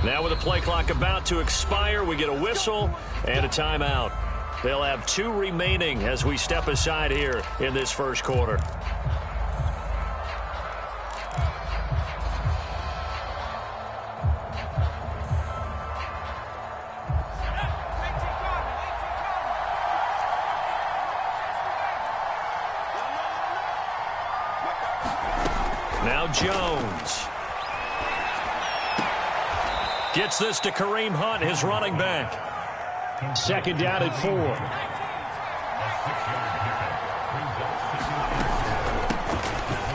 Now with the play clock about to expire, we get a whistle and a timeout. They'll have 2 remaining as we step aside here in this first quarter. Now Jones gets this to Kareem Hunt, his running back. 2nd down and 4.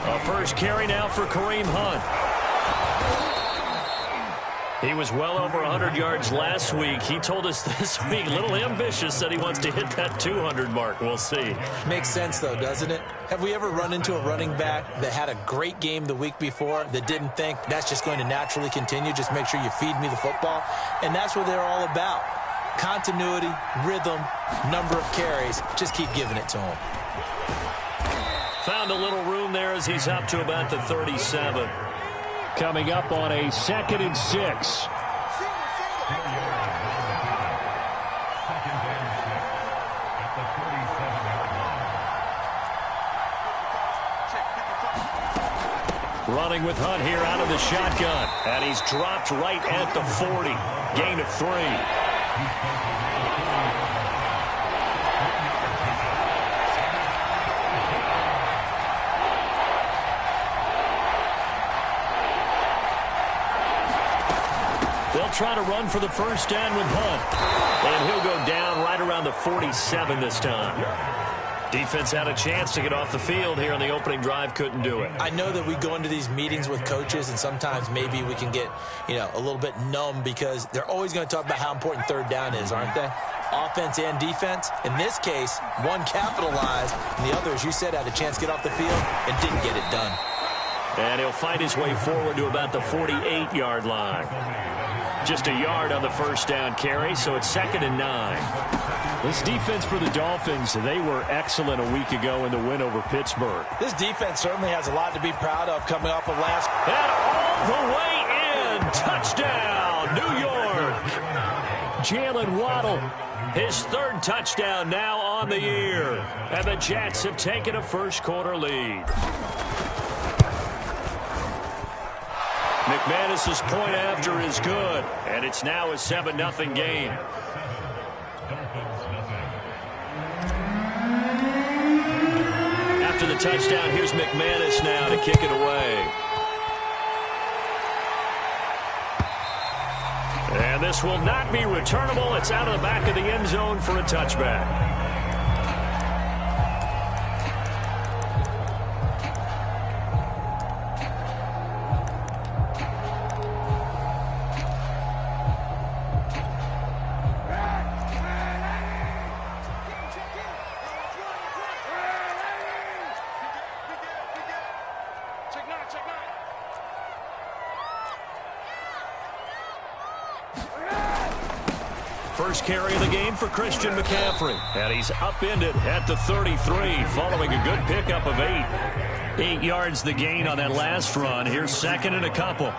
A first carry now for Kareem Hunt. He was well over 100 yards last week. He told us this week, a little ambitious, that he wants to hit that 200 mark. We'll see. Makes sense, though, doesn't it? Have we ever run into a running back that had a great game the week before that didn't think that's just going to naturally continue? Just make sure you feed me the football. And that's what they're all about. Continuity, rhythm, number of carries. Just keep giving it to him. Found a little room there as he's up to about the 37. Coming up on a 2nd and 6. Running with Hunt here out of the shotgun. And he's dropped right at the 40. Gain of 3. They'll try to run for the first down with Hunt. And he'll go down right around the 47 this time. Defense had a chance to get off the field here in the opening drive, couldn't do it. I know that we go into these meetings with coaches, and sometimes maybe we can get, a little bit numb because they're always going to talk about how important 3rd down is, aren't they? Offense and defense. In this case, one capitalized, and the other, as you said, had a chance to get off the field and didn't get it done. And he'll fight his way forward to about the 48-yard line. Just a yard on the first down carry, so it's 2nd and 9. This defense for the Dolphins, they were excellent a week ago in the win over Pittsburgh. This defense certainly has a lot to be proud of coming off of last. And all the way in. Touchdown, New York. Jalen Waddle, his 3rd touchdown now on the year. And the Jets have taken a first quarter lead. McManus's point after is good, and it's now a 7-0 game. After the touchdown, here's McManus now to kick it away. And this will not be returnable. It's out of the back of the end zone for a touchback. First carry of the game for Christian McCaffrey. And he's upended at the 33 following a good pickup of 8. 8 yards the gain on that last run. Here's 2nd and a couple.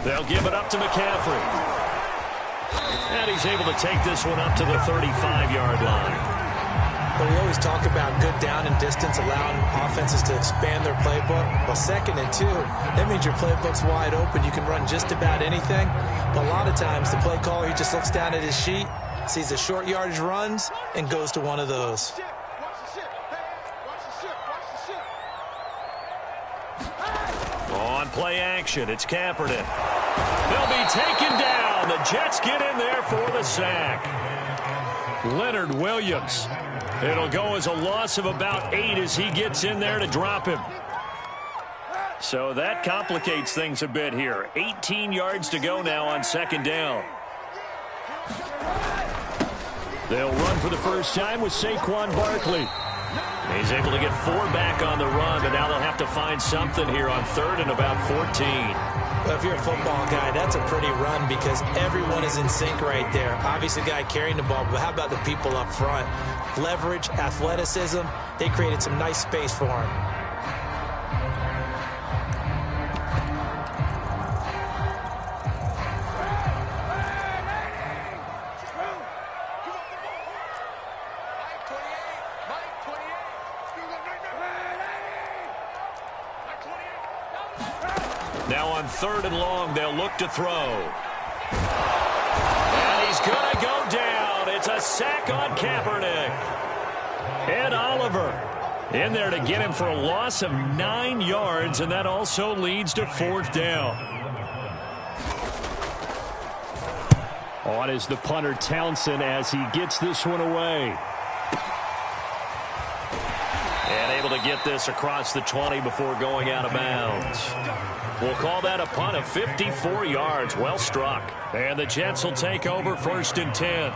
They'll give it up to McCaffrey. And he's able to take this one up to the 35-yard line. But we always talk about good down and distance, allowing offenses to expand their playbook. Well, 2nd and 2, that means your playbook's wide open. You can run just about anything. But a lot of times, the play caller, he just looks down at his sheet, sees the short yardage runs, and goes to one of those. On play action, it's Kaepernick. They'll be taken down. The Jets get in there for the sack. Leonard Williams. It'll go as a loss of about 8 as he gets in there to drop him. So that complicates things a bit here. 18 yards to go now on 2nd down. They'll run for the first time with Saquon Barkley. He's able to get 4 back on the run, but now they'll have to find something here on 3rd and about 14. Well, if you're a football guy, that's a pretty run because everyone is in sync right there. Obviously, the guy carrying the ball, but how about the people up front? Leverage, athleticism, they created some nice space for him. Now on 3rd and long, they'll look to throw. And he's going to go down. It's a sack on Kaepernick. Ed Oliver in there to get him for a loss of 9 yards, and that also leads to 4th down. On is the punter Townsend as he gets this one away. And able to get this across the 20 before going out of bounds. We'll call that a punt of 54 yards. Well struck. And the Jets will take over 1st and 10.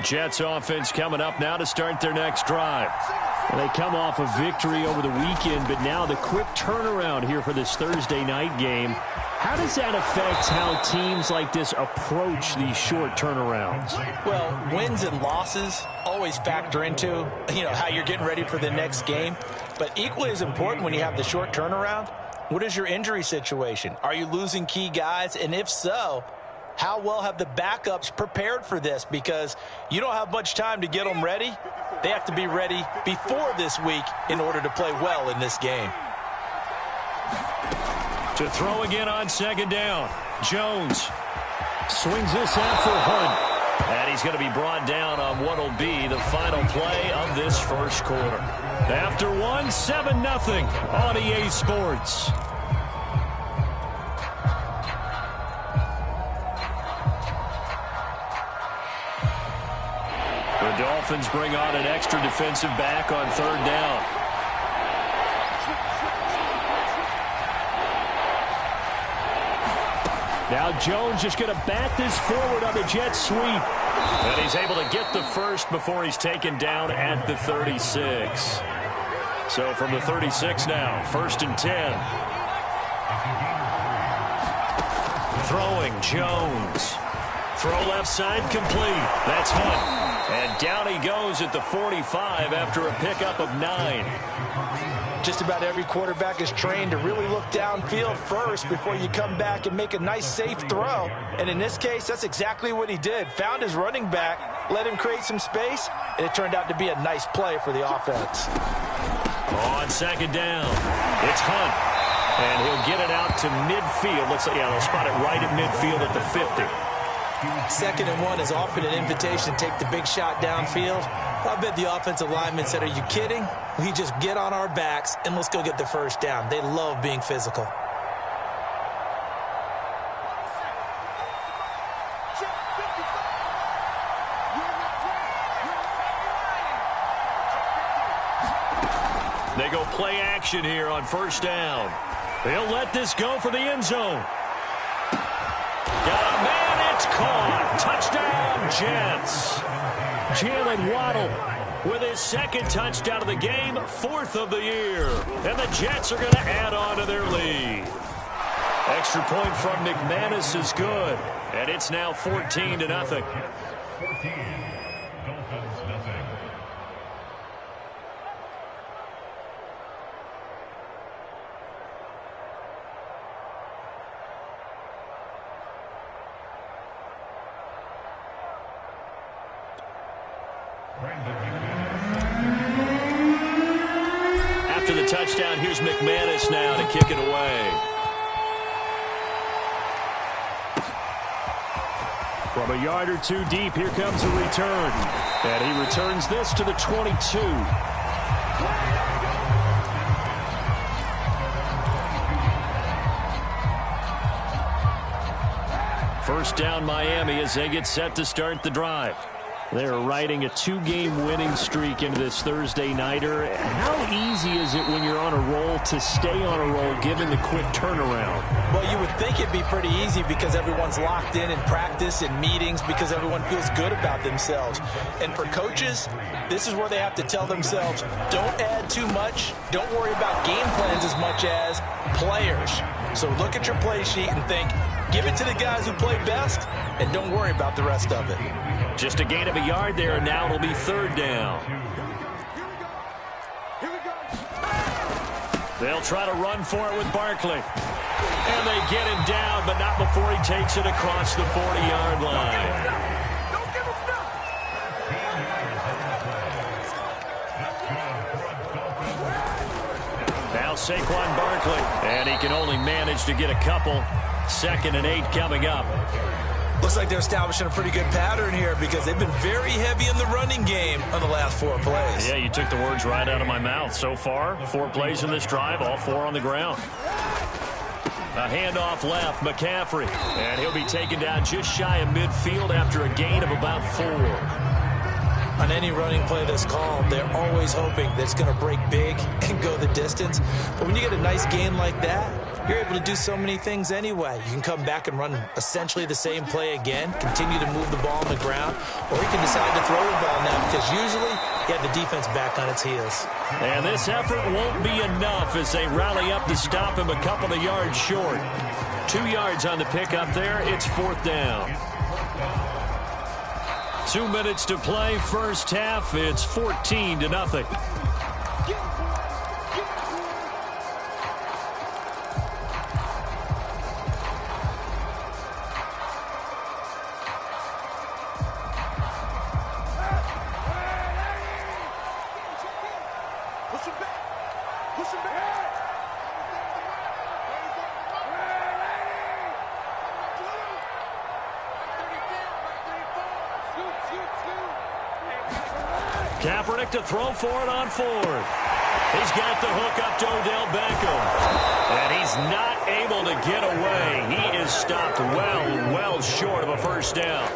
Jets offense coming up now to start their next drive. Well, they come off a victory over the weekend, but now the quick turnaround here for this Thursday night game. How does that affect how teams like this approach these short turnarounds? Well, wins and losses always factor into, how you're getting ready for the next game. But equally as important when you have the short turnaround, what is your injury situation? Are you losing key guys? And if so, how well have the backups prepared for this? Because you don't have much time to get them ready. They have to be ready before this week in order to play well in this game. To throw again on 2nd down. Jones swings this out for Hunt. And he's going to be brought down on what will be the final play of this first quarter. After 7-0 on EA Sports. The Dolphins bring on an extra defensive back on 3rd down. Now Jones just going to bat this forward on the jet sweep. And he's able to get the first before he's taken down at the 36. So from the 36 now, 1st and 10. Throwing, Jones. Throw left side complete. That's Hunt. And down he goes at the 45 after a pickup of 9. Just about every quarterback is trained to really look downfield first before you come back and make a nice, safe throw. And in this case, that's exactly what he did. Found his running back, let him create some space, and it turned out to be a nice play for the offense. On 2nd down, it's Hunt. And he'll get it out to midfield. Looks like, they'll spot it right at midfield at the 50. 2nd and 1 is often an invitation to take the big shot downfield. I bet the offensive lineman said, are you kidding? We just get on our backs and let's go get the 1st down. They love being physical. They go play action here on 1st down. They'll let this go for the end zone. Got a man, it's caught. Touchdown, Jets. Jalen Waddle with his 2nd touchdown of the game, 4th of the year. And the Jets are going to add on to their lead. Extra point from McManus is good. And it's now 14-0. After the touchdown, here's McManus now to kick it away. From a yard or two deep, here comes a return. And he returns this to the 22. First down, Miami, as they get set to start the drive. They're riding a 2-game winning streak into this Thursday nighter. How easy is it when you're on a roll to stay on a roll given the quick turnaround? Well, you would think it'd be pretty easy because everyone's locked in practice and meetings because everyone feels good about themselves. And for coaches, this is where they have to tell themselves, don't add too much. Don't worry about game plans as much as players. So look at your play sheet and think, give it to the guys who play best and don't worry about the rest of it. Just a gain of a yard there, and now it'll be 3rd down. They'll try to run for it with Barkley. And they get him down, but not before he takes it across the 40-yard line. Now Saquon Barkley, and he can only manage to get a couple. 2nd and 8 coming up. Looks like they're establishing a pretty good pattern here because they've been very heavy in the running game on the last 4 plays. Yeah, you took the words right out of my mouth. So far, 4 plays in this drive, all 4 on the ground. A handoff left, McCaffrey. And he'll be taken down just shy of midfield after a gain of about 4. On any running play that's called, they're always hoping that it's going to break big and go the distance. But when you get a nice gain like that, you're able to do so many things anyway. You can come back and run essentially the same play again, continue to move the ball on the ground, or you can decide to throw the ball now because usually you have the defense back on its heels. And this effort won't be enough as they rally up to stop him a couple of yards short. 2 yards on the pickup there. It's 4th down. 2 minutes to play, first half. It's 14-0. Kaepernick to throw for it on 4th. He's got the hook up to Odell Beckham. And he's not able to get away. He is stopped well short of a first down.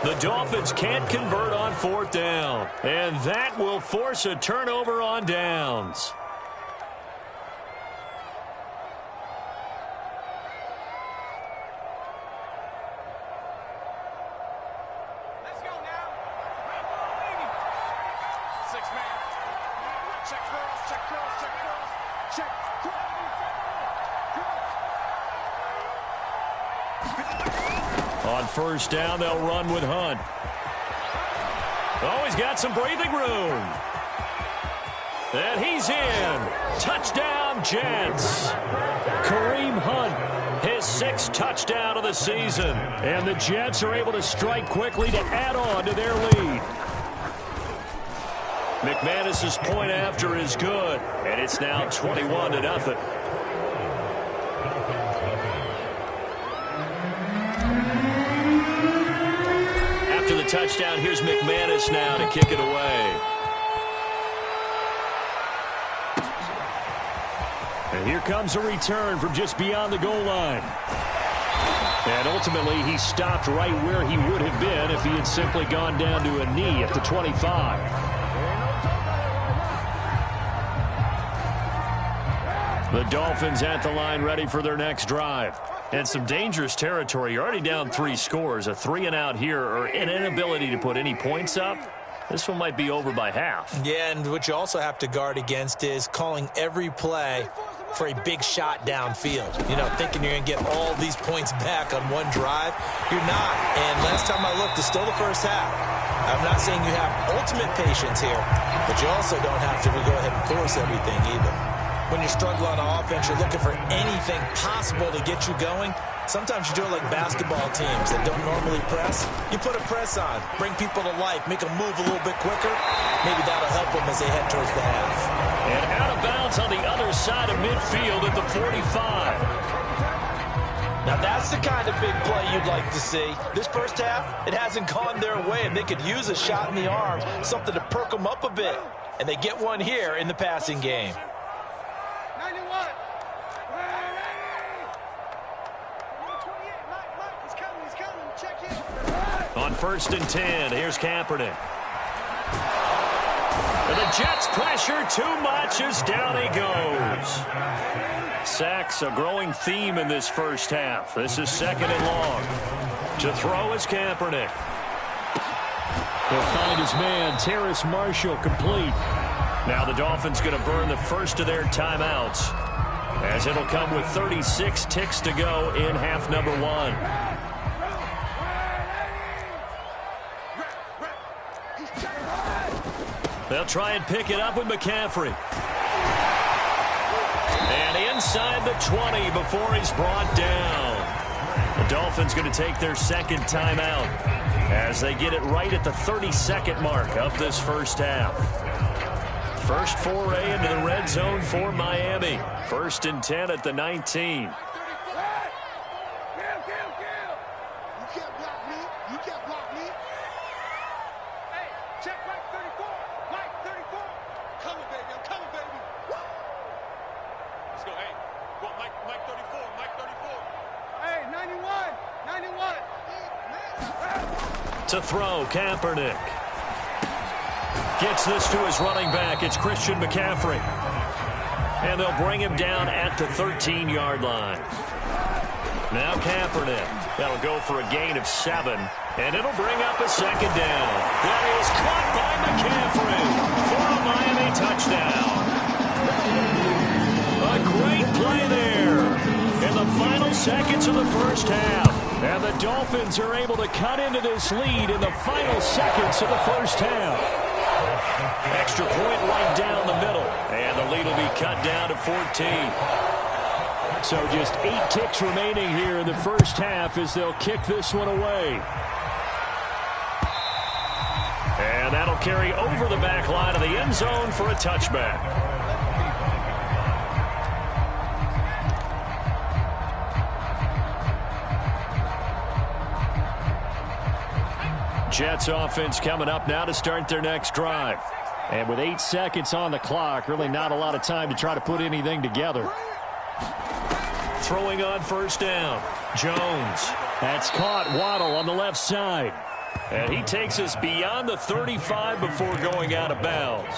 The Dolphins can't convert on 4th down. And that will force a turnover on downs. On first down, they'll run with Hunt. Oh, he's got some breathing room. And he's in. Touchdown, Jets. Kareem Hunt, his 6th touchdown of the season. And the Jets are able to strike quickly to add on to their lead. McManus's point after is good. And it's now 21-0. After the touchdown, here's McManus now to kick it away. And here comes a return from just beyond the goal line. And ultimately, he stopped right where he would have been if he had simply gone down to a knee at the 25. The Dolphins at the line ready for their next drive. And some dangerous territory. You're already down 3 scores. A 3-and-out here or an inability to put any points up. This one might be over by half. Yeah, and what you also have to guard against is calling every play for a big shot downfield. You know, thinking you're going to get all these points back on one drive. You're not. And last time I looked, it's still the first half. I'm not saying you have ultimate patience here, but you also don't have to go ahead and force everything either. When you're struggling on offense, you're looking for anything possible to get you going. Sometimes you do it like basketball teams that don't normally press. You put a press on, bring people to life, make them move a little bit quicker. Maybe that'll help them as they head towards the half. And out of bounds on the other side of midfield at the 45. Now that's the kind of big play you'd like to see. This first half, it hasn't gone their way, and they could use a shot in the arm, something to perk them up a bit. And they get one here in the passing game. On first and 10. Here's Kaepernick. And the Jets pressure too much as down he goes. Sacks a growing theme in this first half. This is second and long. To throw is Kaepernick. He'll find his man, Terrace Marshall, complete. Now the Dolphins going to burn the first of their timeouts, as it'll come with 36 ticks to go in half number 1. They'll try and pick it up with McCaffrey. And inside the 20 before he's brought down. The Dolphins going to take their second timeout as they get it right at the 32nd mark of this first half. First foray into the red zone for Miami. First and 10 at the 19. To throw, Kaepernick. Gets this to his running back. It's Christian McCaffrey. And they'll bring him down at the 13-yard line. Now Kaepernick. That'll go for a gain of 7. And it'll bring up a second down. That is caught by McCaffrey for a Miami touchdown. A great play there in the final seconds of the first half. And the Dolphins are able to cut into this lead in the final seconds of the first half. Extra point right down the middle. And the lead will be cut down to 14. So just 8 ticks remaining here in the first half as they'll kick this one away. And that'll carry over the back line of the end zone for a touchback. Jets offense coming up now to start their next drive. And with 8 seconds on the clock, really not a lot of time to try to put anything together. Throwing on first down, Jones. That's caught. Waddle on the left side. And he takes us beyond the 35 before going out of bounds.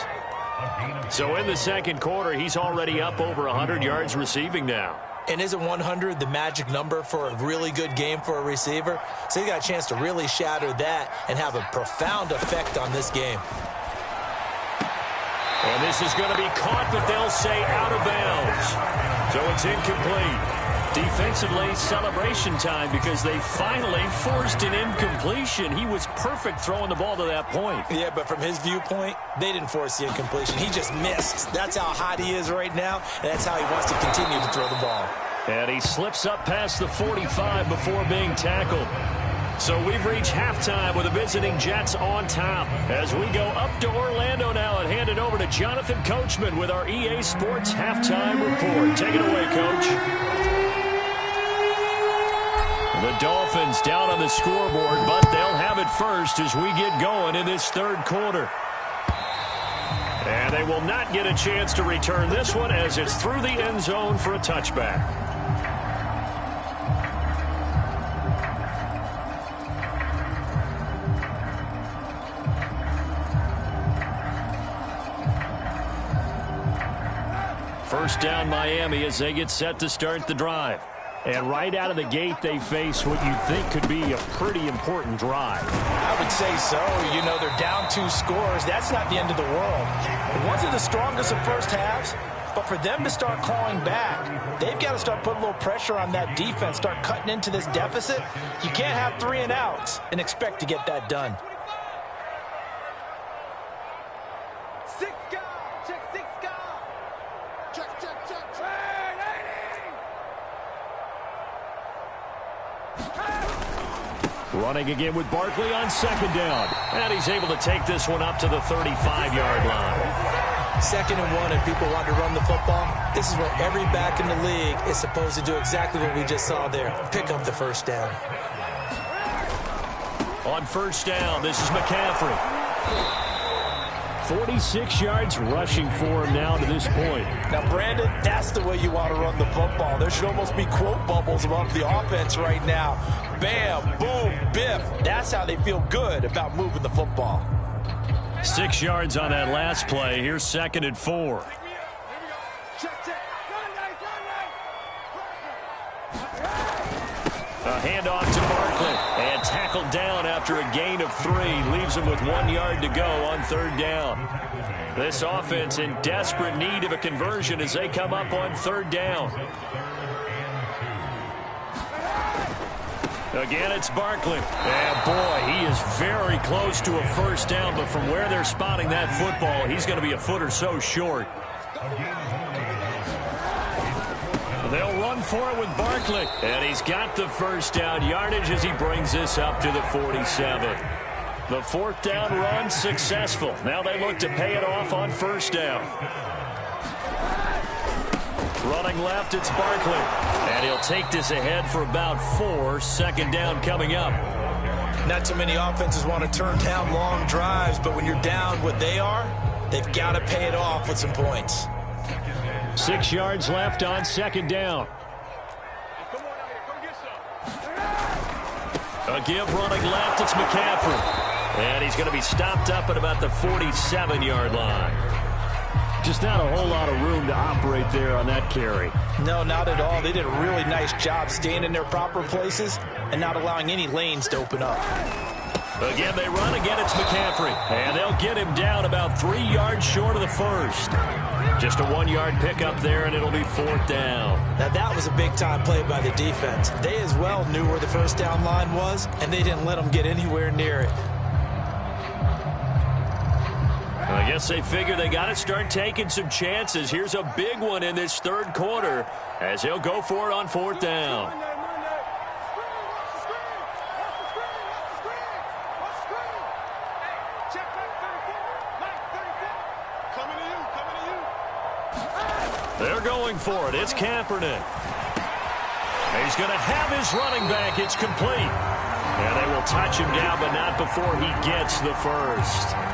So in the second quarter, he's already up over 100 yards receiving now. And isn't 100 the magic number for a really good game for a receiver? So he got a chance to really shatter that and have a profound effect on this game. And this is going to be caught, but they'll say out of bounds. So it's incomplete. Defensively, celebration time because they finally forced an incompletion. He was perfect throwing the ball to that point. Yeah, but from his viewpoint, they didn't force the incompletion. He just missed. That's how hot he is right now, and that's how he wants to continue to throw the ball. And he slips up past the 45 before being tackled. So we've reached halftime with the visiting Jets on top. As we go up to Orlando now and hand it over to Jonathan Coachman with our EA Sports Halftime Report. Take it away, Coach. The Dolphins down on the scoreboard, but they'll have it first as we get going in this third quarter. And they will not get a chance to return this one as it's through the end zone for a touchback. First down Miami as they get set to start the drive. And right out of the gate, they face what you think could be a pretty important drive. I would say so. You know, they're down 2 scores. That's not the end of the world. It wasn't the strongest of first halves, but for them to start clawing back, they've got to start putting a little pressure on that defense, start cutting into this deficit. You can't have 3 and outs and expect to get that done. Running again with Barkley on second down. And he's able to take this one up to the 35-yard line. Second and 1 and people want to run the football. This is where every back in the league is supposed to do exactly what we just saw there. Pick up the first down. On first down, this is McCaffrey. 46 yards rushing for him now to this point. Now, Brandon, that's the way you want to run the football. There should almost be quote bubbles above the offense right now. Bam, boom, biff. That's how they feel good about moving the football. 6 yards on that last play. Here's 2nd and 4. A handoff to Barkley, and tackled down after a gain of 3. Leaves him with 1 yard to go on 3rd down. This offense in desperate need of a conversion as they come up on 3rd down. Again, it's Barkley. And boy, he is very close to a 1st down, but from where they're spotting that football, he's going to be a foot or so short. They'll run for it with Barkley. And he's got the 1st down yardage as he brings this up to the 47. The 4th down run successful. Now they look to pay it off on 1st down. Running left, it's Barkley. And he'll take this ahead for about 4. 2nd down coming up. Not too many offenses want to turn down long drives, but when you're down what they are, they've got to pay it off with some points. 6 yards left on 2nd down. A give running left, it's McCaffrey. And he's going to be stopped up at about the 47-yard line. Just not a whole lot of room to operate there on that carry. No, not at all. They did a really nice job staying in their proper places and not allowing any lanes to open up. Again, they run. Again, it's McCaffrey. And they'll get him down about 3 yards short of the 1st. Just a 1-yard pickup there, and it'll be 4th down. Now, that was a big-time play by the defense. They as well knew where the 1st down line was, and they didn't let them get anywhere near it. I guess they figure they got to start taking some chances. Here's a big one in this 3rd quarter as they'll go for it on 4th down. They're going for it. It's Kaepernick. He's going to have his running back. It's complete. And they will touch him down, but not before he gets the 1st.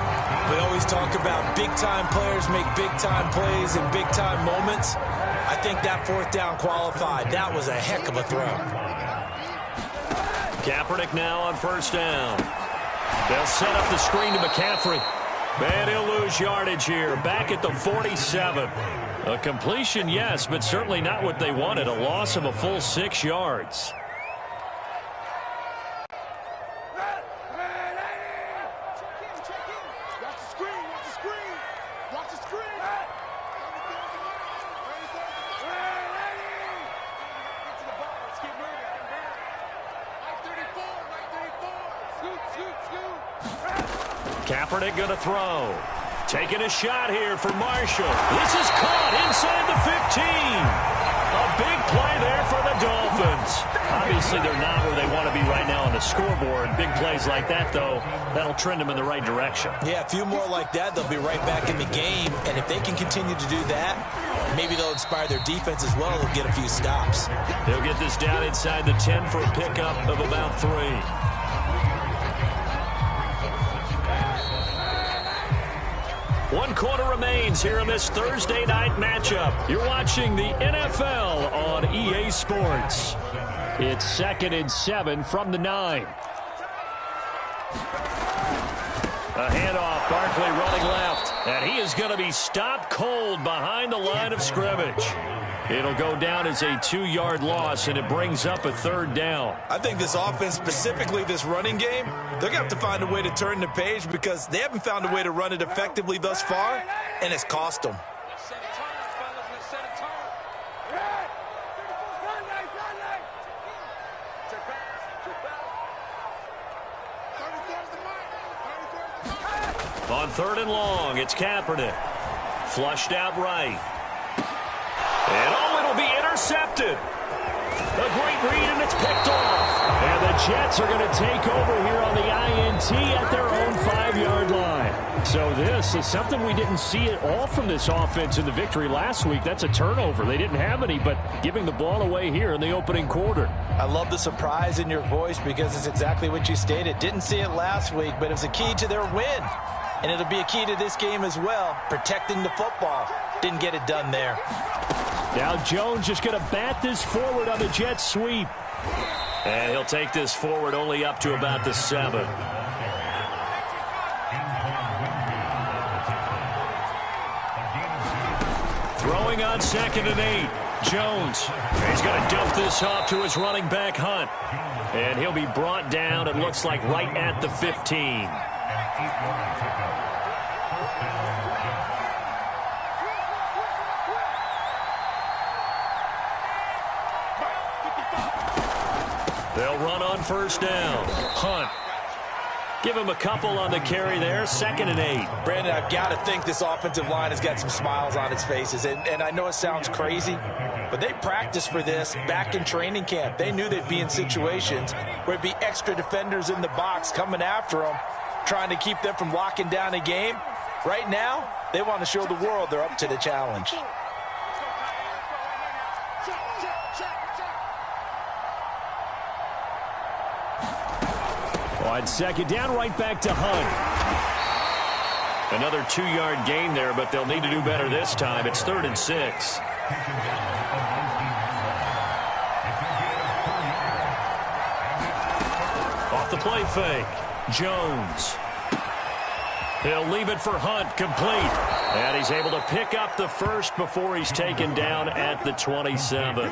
We always talk about big-time players make big-time plays in big-time moments. I think that 4th down qualified. That was a heck of a throw. Kaepernick now on 1st down. They'll set up the screen to McCaffrey. And he'll lose yardage here. Back at the 47. A completion, yes, but certainly not what they wanted. A loss of a full 6 yards. Kaepernick going to throw. Taking a shot here for Marshall. This is caught inside the 15. A big play there for the Dolphins. Obviously, they're not where they want to be right now on the scoreboard. Big plays like that, though, that'll trend them in the right direction. Yeah, a few more like that, they'll be right back in the game. And if they can continue to do that, maybe they'll inspire their defense as well. They'll get a few stops. They'll get this down inside the 10 for a pickup of about 3. 1 quarter remains here in this Thursday night matchup. You're watching the NFL on EA Sports. It's 2nd and 7 from the 9. A handoff, Barkley running left. And he is going to be stopped cold behind the line of scrimmage. It'll go down as a 2-yard loss, and it brings up a 3rd down. I think this offense, specifically this running game, they're going to have to find a way to turn the page because they haven't found a way to run it effectively thus far, and it's cost them. On 3rd and long, it's Kaepernick. Flushed out right. And it'll be intercepted. A great read, and it's picked off. And the Jets are going to take over here on the INT at their own 5-yard line. So this is something we didn't see at all from this offense in the victory last week. That's a turnover. They didn't have any, but giving the ball away here in the opening quarter. I love the surprise in your voice because it's exactly what you stated. Didn't see it last week, but it was a key to their win. And it'll be a key to this game as well, protecting the football. Didn't get it done there. Now Jones just going to bat this forward on the jet sweep. And he'll take this forward only up to about the 7. Throwing on 2nd and 8. Jones. He's going to dump this off to his running back, Hunt. And he'll be brought down, it looks like, right at the 15. They'll run on 1st down. Hunt. Give him a couple on the carry there. 2nd and 8. Brandon, I've got to think this offensive line has got some smiles on its faces. And I know it sounds crazy, but they practiced for this back in training camp. They knew they'd be in situations where it'd be extra defenders in the box coming after them, trying to keep them from locking down a game. Right now, they want to show the world they're up to the challenge. On 2nd down, right back to Hunt. Another 2-yard gain there, but they'll need to do better this time. It's 3rd and 6. Off the play fake. Jones. He'll leave it for Hunt, complete. And he's able to pick up the first before he's taken down at the 27.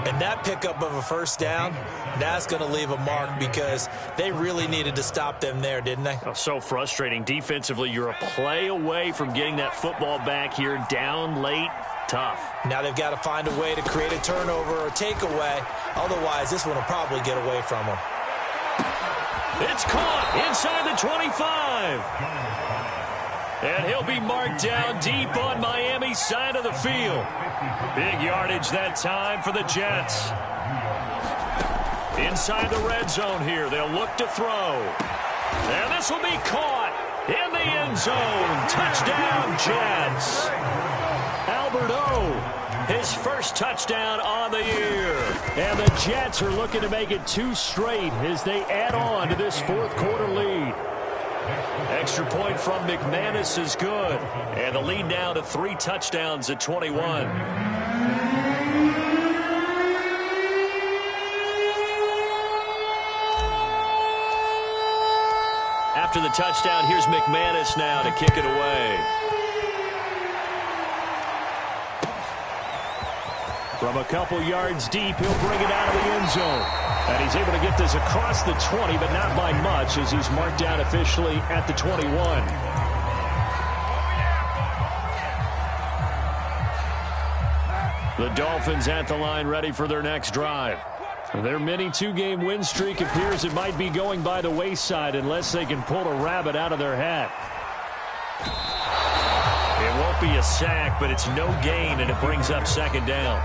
And that pickup of a 1st down, that's going to leave a mark because they really needed to stop them there, didn't they? Oh, so frustrating. Defensively, you're a play away from getting that football back here, down late. Tough. Now they've got to find a way to create a turnover or takeaway. Otherwise, this one will probably get away from them. It's caught inside the 25. And he'll be marked down deep on Miami's side of the field. Big yardage that time for the Jets. Inside the red zone here. They'll look to throw. And this will be caught in the end zone. Touchdown, Jets. Albert O, his first touchdown on the year. And the Jets are looking to make it 2 straight as they add on to this 4th quarter lead. Extra point from McManus is good. And the lead now to 3 touchdowns at 21. After the touchdown, here's McManus now to kick it away. From a couple yards deep, he'll bring it out of the end zone. And he's able to get this across the 20, but not by much as he's marked down officially at the 21. The Dolphins at the line ready for their next drive. Their mini 2-game win streak appears it might be going by the wayside unless they can pull a rabbit out of their hat. It won't be a sack, but it's no gain, and it brings up 2nd down.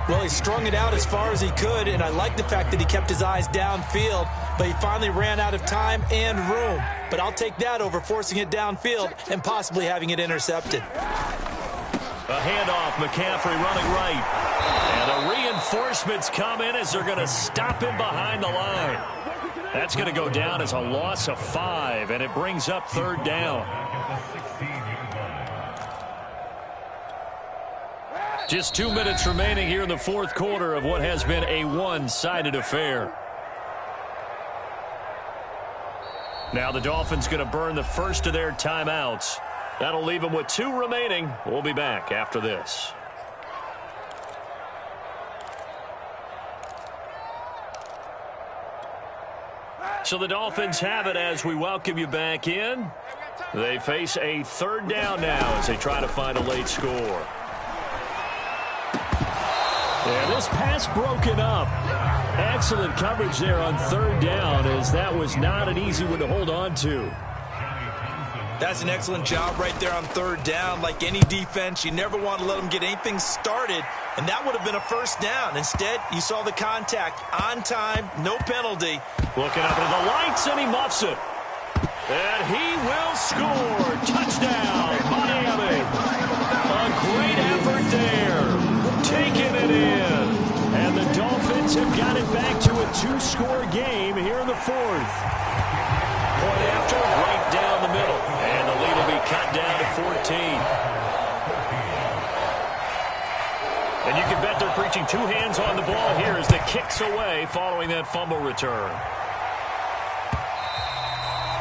Well, he strung it out as far as he could, and I like the fact that he kept his eyes downfield, but he finally ran out of time and room. But I'll take that over forcing it downfield and possibly having it intercepted. A handoff, McCaffrey running right. And the reinforcements come in as they're going to stop him behind the line. That's going to go down as a loss of 5, and it brings up 3rd down. Just 2 minutes remaining here in the 4th quarter of what has been a one-sided affair. Now the Dolphins going to burn the first of their timeouts. That'll leave them with 2 remaining. We'll be back after this. So the Dolphins have it as we welcome you back in. They face a 3rd down now as they try to find a late score. Yeah, this pass broken up. Excellent coverage there on 3rd down as that was not an easy one to hold on to. That's an excellent job right there on 3rd down. Like any defense, you never want to let them get anything started, and that would have been a 1st down. Instead, you saw the contact on time, no penalty. Looking up into the lights, and he muffs it. And he will score. Touchdown, Miami. A great effort there. Taking it in. And the Dolphins have got it back to a 2-score game here in the 4th. Point after, right down the middle. And the 14. And you can bet they're preaching two hands on the ball here as the kick's away following that fumble return.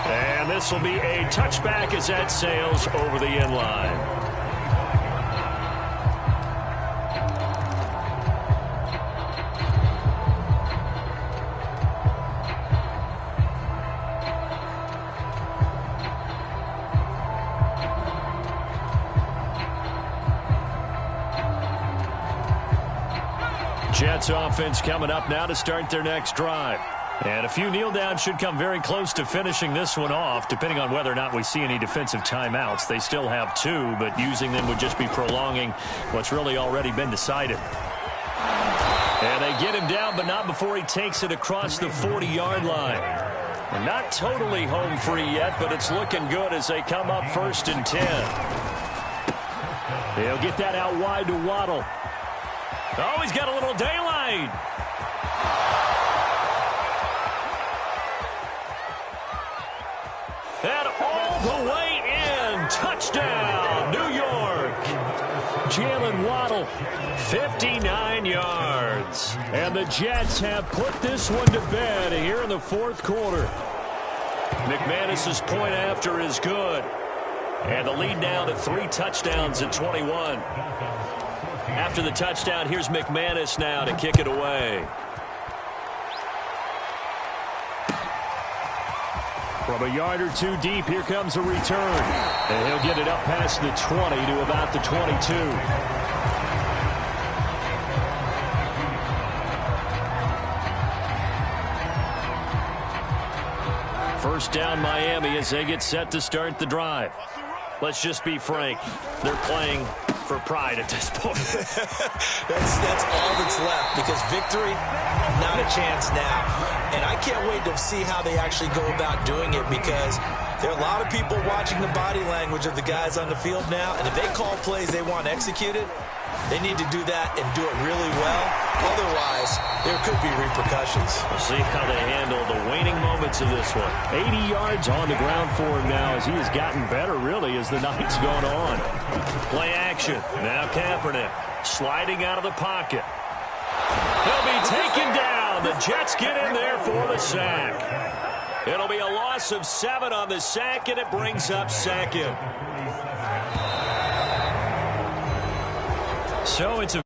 And this will be a touchback as that sails over the end line. Jets offense coming up now to start their next drive. And a few kneel downs should come very close to finishing this one off, depending on whether or not we see any defensive timeouts. They still have two, but using them would just be prolonging what's really already been decided. And they get him down, but not before he takes it across the 40-yard line. And not totally home free yet, but it's looking good as they come up 1st and 10. They'll get that out wide to Waddle. Oh, he's got a little daylight. And all the way in. Touchdown, New York. Jalen Waddle, 59 yards. And the Jets have put this one to bed here in the fourth quarter. McManus's point after is good. And the lead now to 3 touchdowns at 21. After the touchdown, here's McManus now to kick it away. From a yard or two deep, here comes a return. And he'll get it up past the 20 to about the 22. First down, Miami, as they get set to start the drive. Let's just be frank. They're playing for pride at this point. that's all that's left, because victory, not a chance now. And I can't wait to see how they actually go about doing it, because there are a lot of people watching the body language of the guys on the field now, and if they call plays they want executed, they need to do that and do it really well. Otherwise, there could be repercussions. We'll see how they handle the waning moments of this one. 80 yards on the ground for him now as he has gotten better, really, as the night's gone on. Play action. Now Kaepernick sliding out of the pocket. He'll be taken down. The Jets get in there for the sack. It'll be a loss of 7 on the sack, and it brings up 2nd. So it's a